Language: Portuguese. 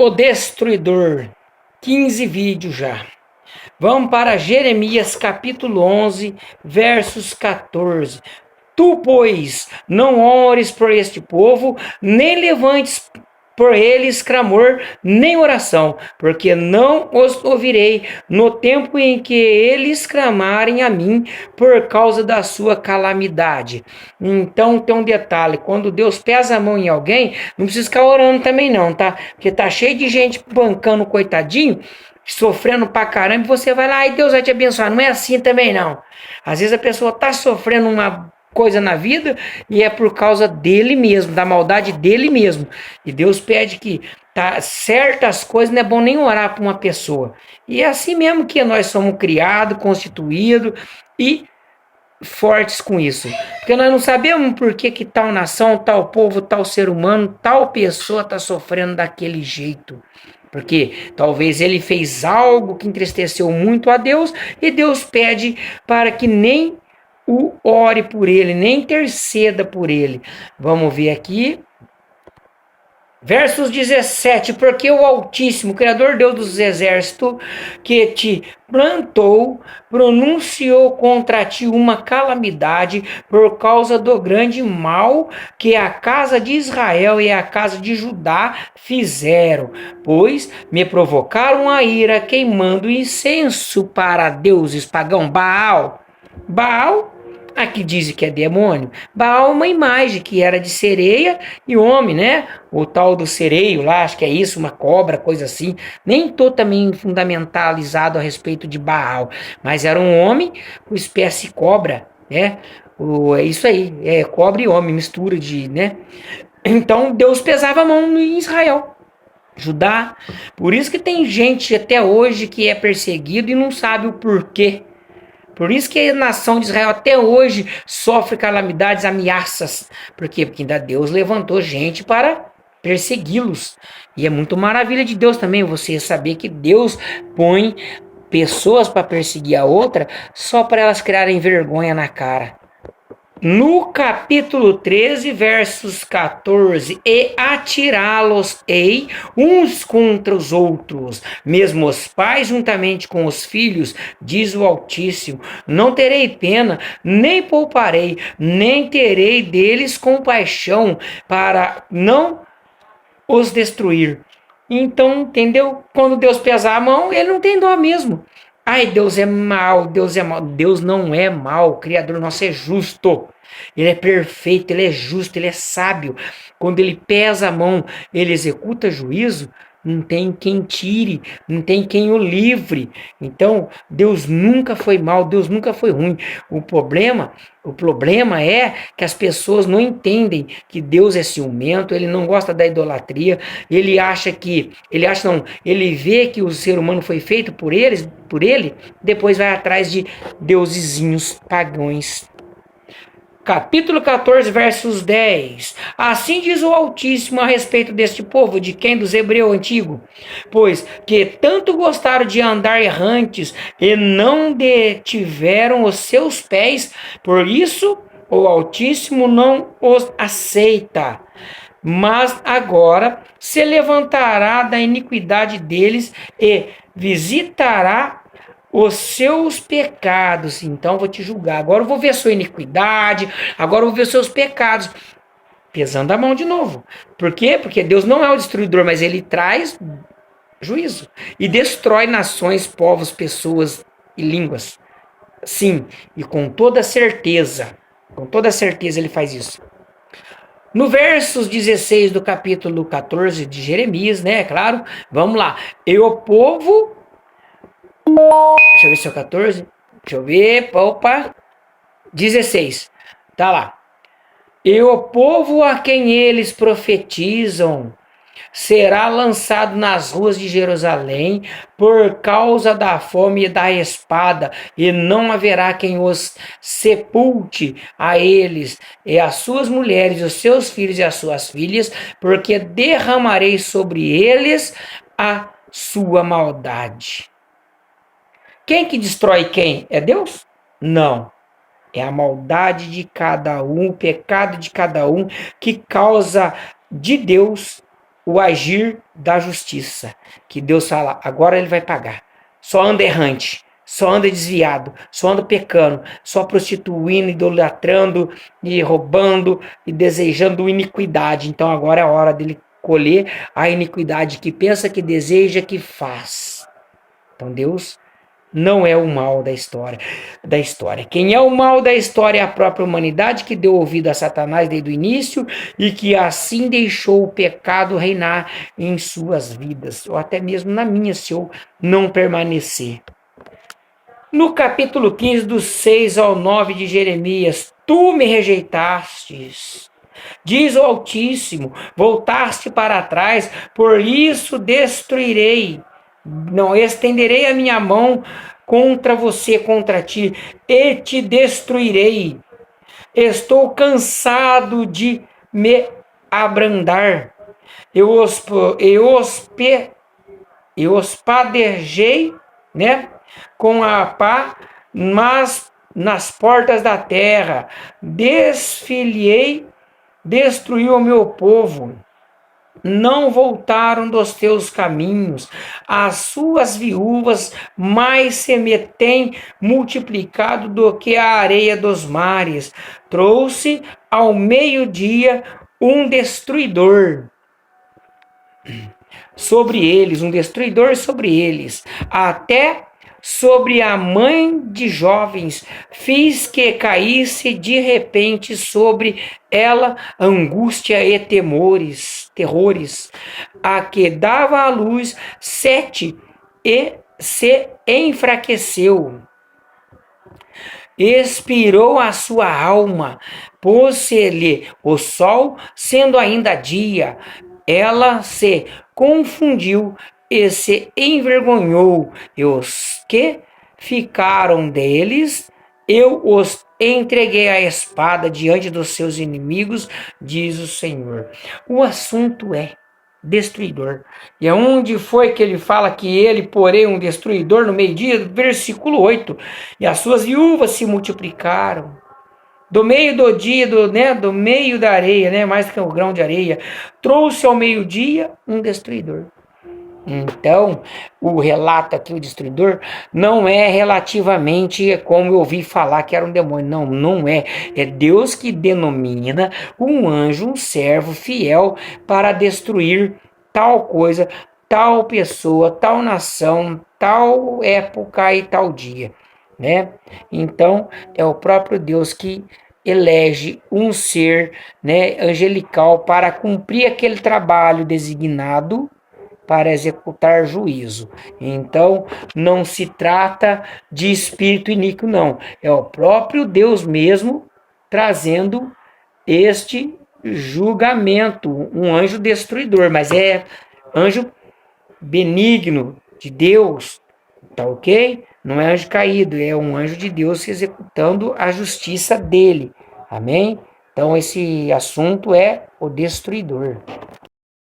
O Destruidor, 15 vídeos já. Vamos para Jeremias capítulo 11, versos 14. Tu, pois, não ores por este povo, nem levantes por eles clamor, nem oração, porque não os ouvirei no tempo em que eles clamarem a mim por causa da sua calamidade. Então tem um detalhe, quando Deus pesa a mão em alguém, não precisa ficar orando também não, tá? Porque tá cheio de gente bancando coitadinho, sofrendo pra caramba, e você vai lá e Deus vai te abençoar. Não é assim também não. Às vezes a pessoa tá sofrendo uma coisa na vida e é por causa dele mesmo, da maldade dele mesmo. E Deus pede que certas coisas não é bom nem orar para uma pessoa. E é assim mesmo que nós somos criados, constituídos e fortes com isso. Porque nós não sabemos por que tal nação, tal povo, tal ser humano, tal pessoa está sofrendo daquele jeito. Porque talvez ele fez algo que entristeceu muito a Deus e Deus pede para que nem o ore por ele, nem interceda por ele. Vamos ver aqui. Versos 17, porque o Altíssimo, Criador Deus dos Exércitos, que te plantou, pronunciou contra ti uma calamidade por causa do grande mal que a casa de Israel e a casa de Judá fizeram, pois me provocaram a ira queimando incenso para deuses pagãos. Baal, aqui diz que é demônio. Baal é uma imagem que era de sereia e homem, né? O tal do sereio lá, acho que é isso, uma cobra, coisa assim. Nem estou também fundamentalizado a respeito de Baal, mas era um homem com espécie cobra, né? É isso aí, é cobra e homem, mistura de, né? Então Deus pesava a mão em Israel. Judá. Por isso que tem gente até hoje que é perseguido e não sabe o porquê. Por isso que a nação de Israel até hoje sofre calamidades, ameaças. Por quê? Porque ainda Deus levantou gente para persegui-los. E é muito maravilha de Deus também você saber que Deus põe pessoas para perseguir a outra só para elas criarem vergonha na cara. No capítulo 13, versos 14, e atirá-los-ei uns contra os outros, mesmo os pais juntamente com os filhos, diz o Altíssimo, não terei pena, nem pouparei, nem terei deles compaixão, para não os destruir. Então, entendeu? Quando Deus pesar a mão, ele não tem dó mesmo. Ai, Deus é mau, Deus é mau. Deus não é mau, o Criador nosso é justo. Ele é perfeito, ele é justo, ele é sábio. Quando ele pesa a mão, ele executa juízo, não tem quem tire, não tem quem o livre. Então, Deus nunca foi mau, Deus nunca foi ruim. O problema é que as pessoas não entendem que Deus é ciumento, ele não gosta da idolatria, ele vê que o ser humano foi feito por ele, depois vai atrás de deusezinhos pagãos. Capítulo 14, versos 10. Assim diz o Altíssimo a respeito deste povo, de quem dos hebreus antigo, pois que tanto gostaram de andar errantes e não detiveram os seus pés, por isso o Altíssimo não os aceita. Mas agora se levantará da iniquidade deles e visitará os seus pecados. Então vou te julgar. Agora eu vou ver a sua iniquidade. Agora eu vou ver os seus pecados. Pesando a mão de novo. Por quê? Porque Deus não é o destruidor, mas ele traz juízo. E destrói nações, povos, pessoas e línguas. Sim, e com toda certeza. Com toda certeza ele faz isso. No versos 16 do capítulo 14 de Jeremias, né? Claro. Vamos lá. E o povo... Deixa eu ver se é o 14. Deixa eu ver. Opa. 16. Tá lá. E o povo a quem eles profetizam será lançado nas ruas de Jerusalém por causa da fome e da espada, e não haverá quem os sepulte a eles, e as suas mulheres, os seus filhos e as suas filhas, porque derramarei sobre eles a sua maldade. Quem que destrói quem? É Deus? Não. É a maldade de cada um, o pecado de cada um que causa de Deus o agir da justiça, que Deus fala, agora ele vai pagar. Só anda errante, só anda desviado, só anda pecando, só prostituindo, idolatrando e roubando e desejando iniquidade. Então agora é a hora dele colher a iniquidade que pensa, que deseja, que faz. Então Deus não é o mal da história. Quem é o mal da história é a própria humanidade, que deu ouvido a Satanás desde o início e que assim deixou o pecado reinar em suas vidas, ou até mesmo na minha, se eu não permanecer. No capítulo 15, do 6 ao 9 de Jeremias, tu me rejeitastes, diz o Altíssimo, voltaste para trás, por isso destruirei. Não estenderei a minha mão contra você, contra ti, e te destruirei. Estou cansado de me abrandar. Eu hospedeei, né, com a pá, mas nas portas da terra, desfilhei, destruiu o meu povo. Não voltaram dos teus caminhos, as suas viúvas mais se me têm multiplicado do que a areia dos mares. Trouxe ao meio-dia um destruidor sobre eles, até sobre a mãe de jovens, fiz que caísse de repente sobre ela angústia e terrores, a que dava à luz 7 e se enfraqueceu. Expirou a sua alma, pôs-se-lhe o sol, sendo ainda dia. Ela se confundiu e se envergonhou, e os que ficaram deles, eu os entreguei à espada diante dos seus inimigos, diz o Senhor. O assunto é destruidor. E aonde foi que ele fala que ele porém um destruidor no meio-dia? Versículo 8. E as suas viúvas se multiplicaram. Do meio do dia, do meio da areia, né, mais do que um grão de areia, trouxe ao meio-dia um destruidor. Então, o relato aqui, o destruidor, não é relativamente como eu ouvi falar que era um demônio. Não, não é. É Deus que denomina um anjo, um servo fiel para destruir tal coisa, tal pessoa, tal nação, tal época e tal dia, né? Então, é o próprio Deus que elege um ser, né, angelical para cumprir aquele trabalho designado para executar juízo. Então, não se trata de espírito iníquo, não. É o próprio Deus mesmo trazendo este julgamento, um anjo destruidor, mas é anjo benigno de Deus, tá ok? Não é anjo caído, é um anjo de Deus executando a justiça dele, amém? Então esse assunto é o destruidor.